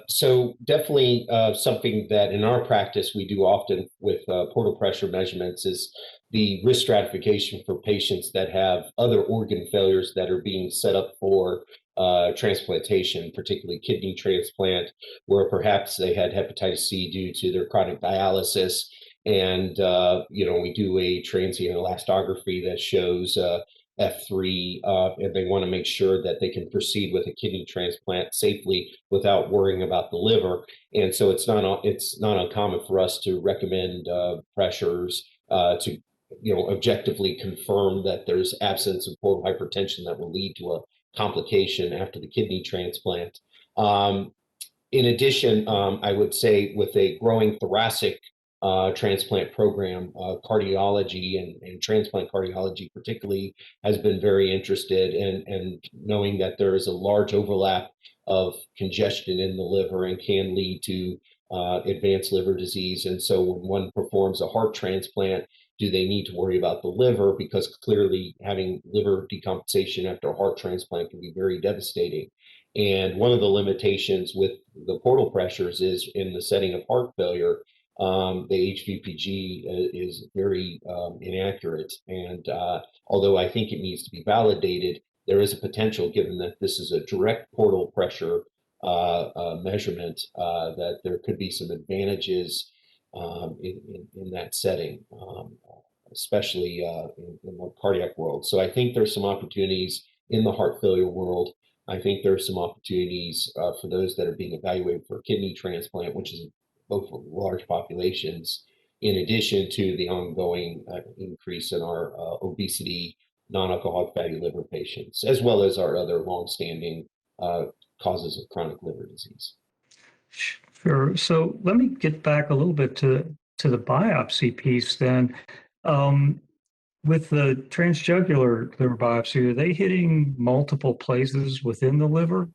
So definitely something that in our practice we do often with portal pressure measurements is the risk stratification for patients that have other organ failures that are being set up for transplantation, particularly kidney transplant, where perhaps they had hepatitis C due to their chronic dialysis. And, we do a transient elastography that shows F3, and they want to make sure that they can proceed with a kidney transplant safely without worrying about the liver. And so it's not uncommon for us to recommend pressures to objectively confirm that there's absence of portal hypertension that will lead to a complication after the kidney transplant. In addition, I would say with a growing thoracic transplant program, cardiology and transplant cardiology particularly has been very interested in knowing that there is a large overlap of congestion in the liver and can lead to advanced liver disease. And so when one performs a heart transplant, do they need to worry about the liver? Because clearly having liver decompensation after a heart transplant can be very devastating. And one of the limitations with the portal pressures is in the setting of heart failure, the HVPG is very inaccurate. And although I think it needs to be validated, there is a potential, given that this is a direct portal pressure measurement, that there could be some advantages in that setting, especially in the cardiac world. So I think there's some opportunities in the heart failure world. I think there's some opportunities for those that are being evaluated for kidney transplant, which is both for large populations, in addition to the ongoing increase in our obesity, non-alcoholic fatty liver patients, as well as our other longstanding causes of chronic liver disease. Sure. So let me get back a little bit to the biopsy piece then. With the transjugular liver biopsy, are they hitting multiple places within the liver?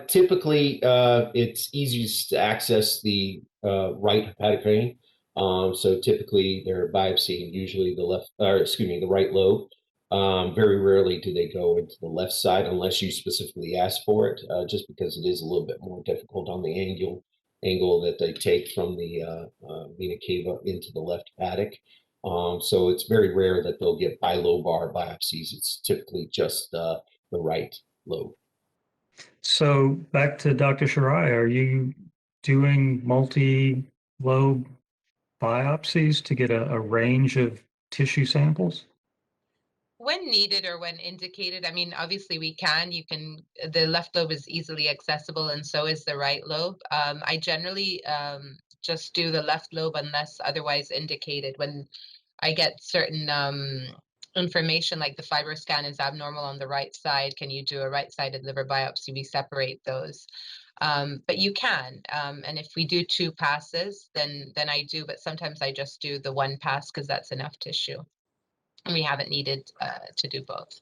Typically, it's easiest to access the right hepatic vein. So typically they're biopsying usually the right lobe. Very rarely do they go into the left side unless you specifically ask for it, just because it is a little bit more difficult on the angle that they take from the vena cava into the left hepatic. So it's very rare that they'll get bilobar biopsies. It's typically just the right lobe. So back to Dr. Sharaiha, are you doing multi-lobe biopsies to get a range of tissue samples? When needed or when indicated, I mean, obviously the left lobe is easily accessible and so is the right lobe. I generally just do the left lobe unless otherwise indicated. When I get certain information like the FibroScan is abnormal on the right side, can you do a right-sided liver biopsy? We separate those. But you can, and if we do 2 passes, then I do, but sometimes I just do the 1 pass because that's enough tissue. And we haven't needed to do both.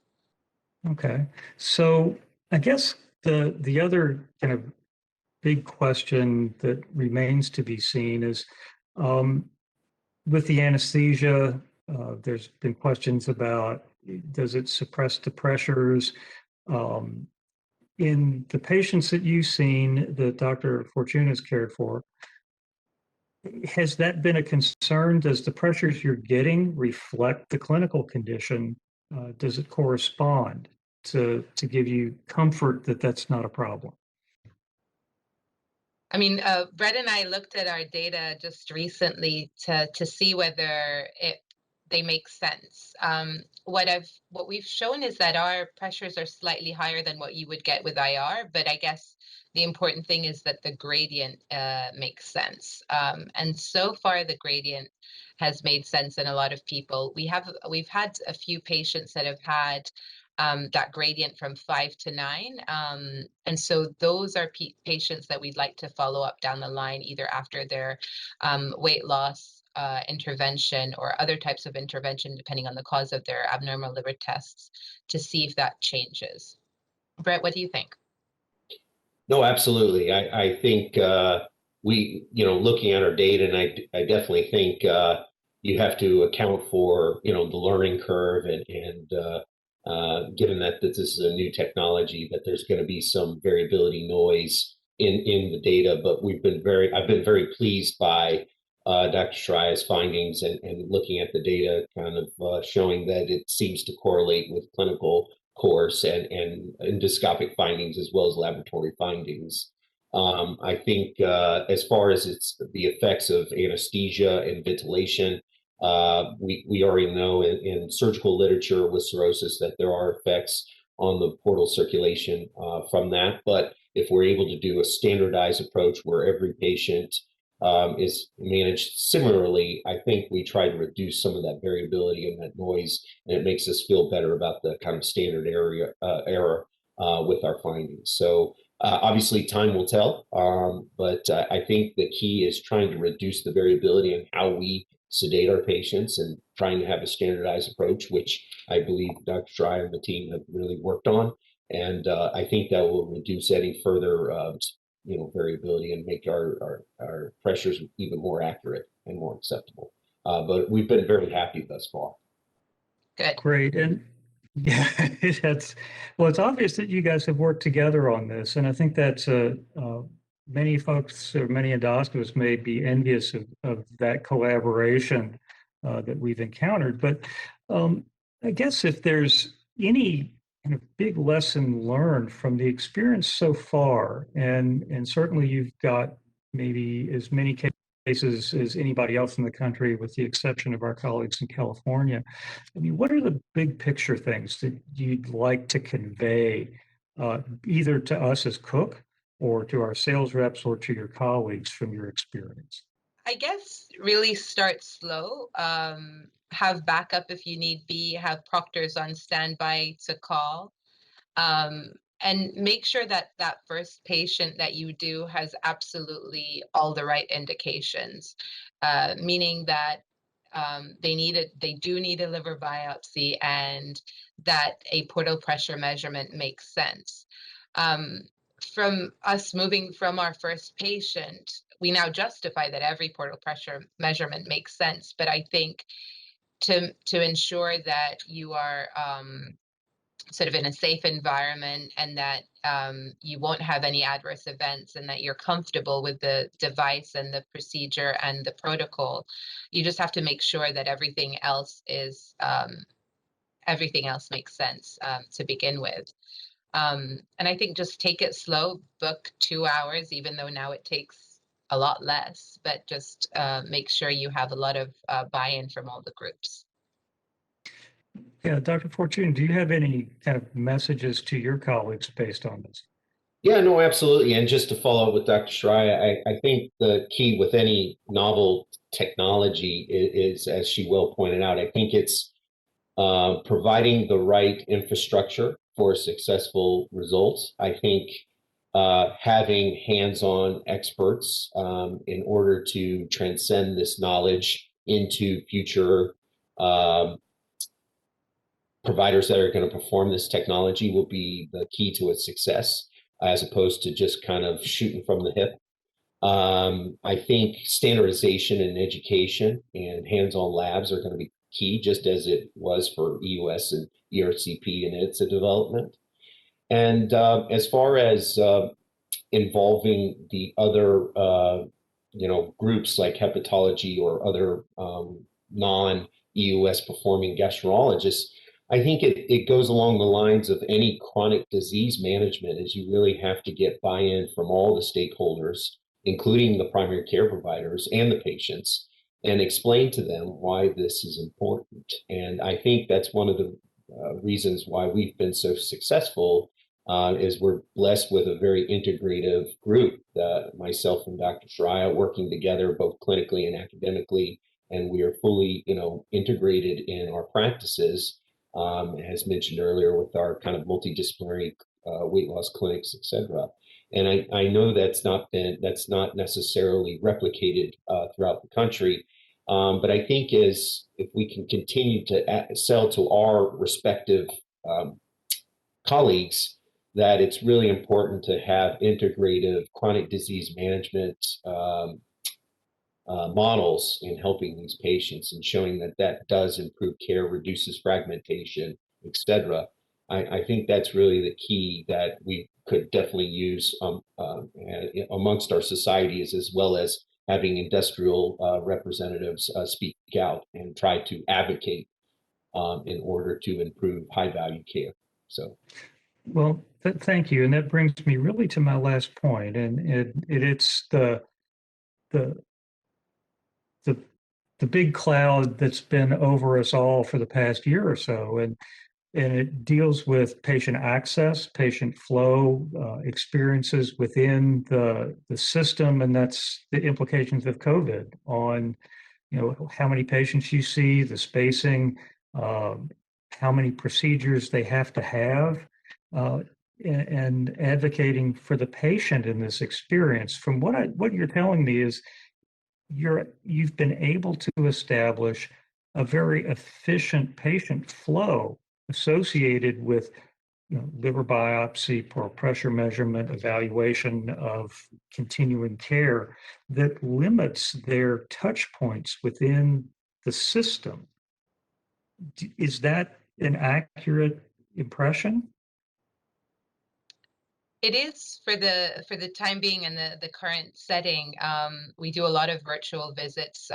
Okay. So I guess the other kind of big question that remains to be seen is with the anesthesia, there's been questions about, does it suppress the pressures? In the patients that you've seen that Dr. Fortuna has cared for, has that been a concern? Does the pressures you're getting reflect the clinical condition? Does it correspond to give you comfort that that's not a problem? I mean, Brett and I looked at our data just recently to see whether they make sense. What we've shown is that our pressures are slightly higher than what you would get with IR, but I guess the important thing is that the gradient makes sense. And so far, the gradient has made sense in a lot of people. We've had a few patients that have had that gradient from 5 to 9. And so those are patients that we'd like to follow up down the line, either after their weight loss intervention or other types of intervention, depending on the cause of their abnormal liver tests, to see if that changes. Brett, what do you think? No, absolutely. I think looking at our data, and I definitely think you have to account for, the learning curve and given that this is a new technology, that there's going to be some variability noise in the data. But I've been very pleased by Dr. Sharaiha's findings and looking at the data, kind of showing that it seems to correlate with clinical course and endoscopic findings as well as laboratory findings. I think as far as the effects of anesthesia and ventilation, we already know in surgical literature with cirrhosis that there are effects on the portal circulation from that. But if we're able to do a standardized approach where every patient is managed similarly, I think we try to reduce some of that variability and that noise, and it makes us feel better about the kind of standard error with our findings. So obviously time will tell, but I think the key is trying to reduce the variability in how we sedate our patients and trying to have a standardized approach, which I believe Dr. Sharaiha and the team have really worked on. And I think that will reduce any further variability and make our pressures even more accurate and more acceptable. But we've been very happy thus far. Good. Great. And yeah, it's obvious that you guys have worked together on this. And I think that's many folks or many endoscopists may be envious of that collaboration that we've encountered. But I guess if there's any kind of big lesson learned from the experience so far, and certainly you've got maybe as many cases as anybody else in the country, with the exception of our colleagues in California. I mean, what are the big picture things that you'd like to convey, either to us as Cook or to our sales reps or to your colleagues from your experience? I guess really start slow. Have backup if you need be, have proctors on standby to call. Um, and make sure that that first patient that you do has absolutely all the right indications, meaning that they do need a liver biopsy, and that a portal pressure measurement makes sense. Um, from us moving from our first patient, we now justify that every portal pressure measurement makes sense. But I think to ensure that you are sort of in a safe environment, and that you won't have any adverse events, and that you're comfortable with the device and the procedure and the protocol, you just have to make sure that everything else makes sense to begin with. And I think just take it slow, book 2 hours, even though now it takes a lot less, but just make sure you have a lot of buy-in from all the groups. Yeah, Dr. Fortune, do you have any kind of messages to your colleagues based on this? Yeah, no, absolutely. And just to follow up with Dr. Sharaiha, I think the key with any novel technology is, as she well pointed out, I think it's providing the right infrastructure for successful results. I think having hands-on experts in order to transcend this knowledge into future providers that are going to perform this technology will be the key to its success, as opposed to just kind of shooting from the hip. I think standardization in education and hands-on labs are going to be key, just as it was for EUS and ERCP in its development. And as far as involving the other, groups like hepatology or other non-EUS performing gastroenterologists, I think it goes along the lines of any chronic disease management, is you really have to get buy-in from all the stakeholders, including the primary care providers and the patients, and explain to them why this is important. And I think that's one of the reasons why we've been so successful, is we're blessed with a very integrative group, myself and Dr. Sharaiha working together both clinically and academically, and we are fully, integrated in our practices, as mentioned earlier, with our kind of multidisciplinary weight loss clinics, et cetera. And I know that's not necessarily replicated throughout the country, but I think if we can continue to sell to our respective colleagues, that it's really important to have integrative chronic disease management models in helping these patients and showing that that does improve care, reduces fragmentation, et cetera. I think that's really the key that we could definitely use amongst our societies, as well as having industrial representatives speak out and try to advocate in order to improve high value care. So. Well, thank you. And that brings me really to my last point, and it's the the the big cloud that's been over us all for the past year or so, and it deals with patient access, patient flow, experiences within the system, and that's the implications of COVID on, how many patients you see, the spacing, how many procedures they have to have, uh, and advocating for the patient in this experience. From what you're telling me is you've been able to establish a very efficient patient flow associated with, liver biopsy, portal pressure measurement, evaluation of continuing care, that limits their touch points within the system. Is that an accurate impression? It is for the time being and the current setting. We do a lot of virtual visits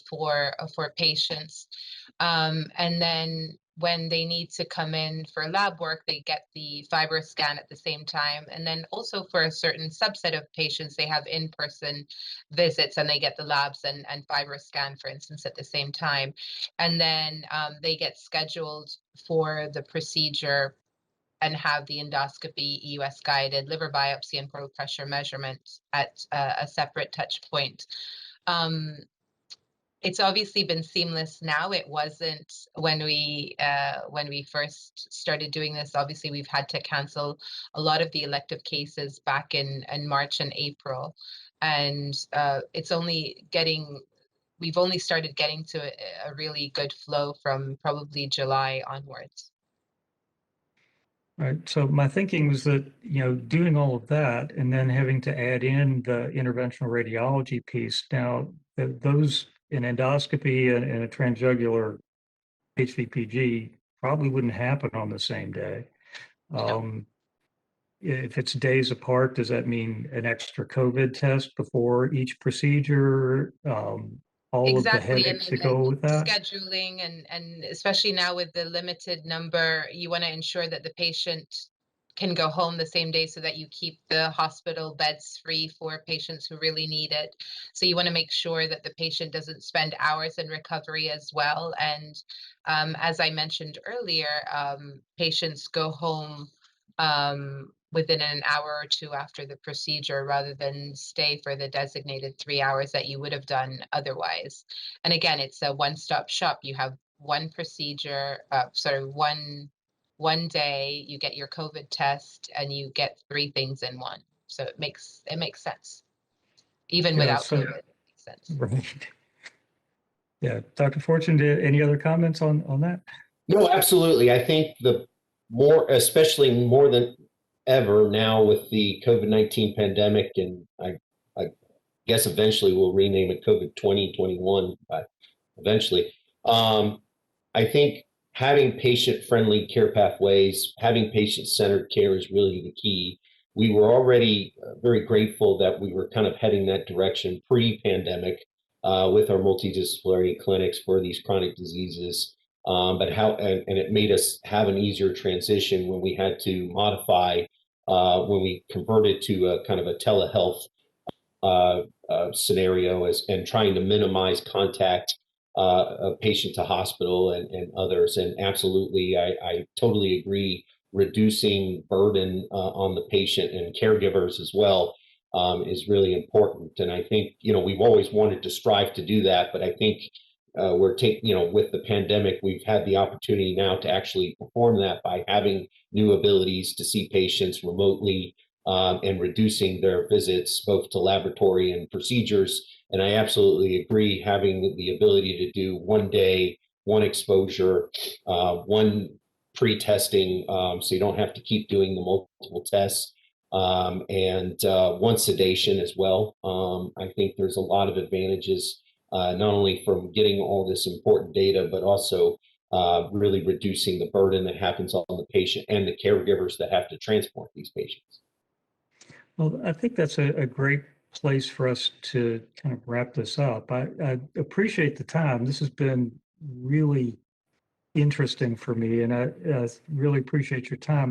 for patients, and then when they need to come in for lab work, they get the fiber scan at the same time. And then also for a certain subset of patients, they have in-person visits and they get the labs and fiber scan, for instance, at the same time. And then they get scheduled for the procedure and have the endoscopy, EUS-guided liver biopsy, and portal pressure measurement at a separate touch point. It's obviously been seamless now. It wasn't when we first started doing this. Obviously, we've had to cancel a lot of the elective cases back in March and April, and it's only getting. We've only started getting to a really good flow from probably July onwards. Right. So my thinking was that, doing all of that and then having to add in the interventional radiology piece. Now, those in endoscopy and a transjugular HVPG probably wouldn't happen on the same day. If it's days apart, does that mean an extra COVID test before each procedure? All of the Exactly, headaches that go with that? scheduling and especially now with the limited number, you want to ensure that the patient can go home the same day so that you keep the hospital beds free for patients who really need it. So you want to make sure that the patient doesn't spend hours in recovery as well. And as I mentioned earlier, patients go home within an hour or two after the procedure rather than stay for the designated 3 hours that you would have done otherwise. And again, it's a one-stop shop. You have one procedure, one day, you get your COVID test and you get 3 things in one. So it makes sense. Even without COVID, it makes sense. Right. Yeah. Dr. Fortune, any other comments on that? No, absolutely. I think especially more than ever now with the COVID-19 pandemic, and I guess eventually we'll rename it COVID 2021, eventually. I think having patient-friendly care pathways, having patient-centered care is really the key. We were already very grateful that we were kind of heading that direction pre-pandemic with our multidisciplinary clinics for these chronic diseases. But it made us have an easier transition when we had to modify when we converted to a kind of a telehealth scenario and trying to minimize contact of patient to hospital and others. And absolutely, I totally agree. Reducing burden on the patient and caregivers as well is really important. And I think, we've always wanted to strive to do that, but I think with the pandemic, we've had the opportunity now to actually perform that by having new abilities to see patients remotely and reducing their visits both to laboratory and procedures. And I absolutely agree, having the ability to do one day, one exposure, one pre-testing, so you don't have to keep doing the multiple tests, and one sedation as well. I think there's a lot of advantages, not only from getting all this important data, but also really reducing the burden that happens on the patient and the caregivers that have to transport these patients. Well, I think that's a great place for us to kind of wrap this up. I appreciate the time. This has been really interesting for me, and I really appreciate your time.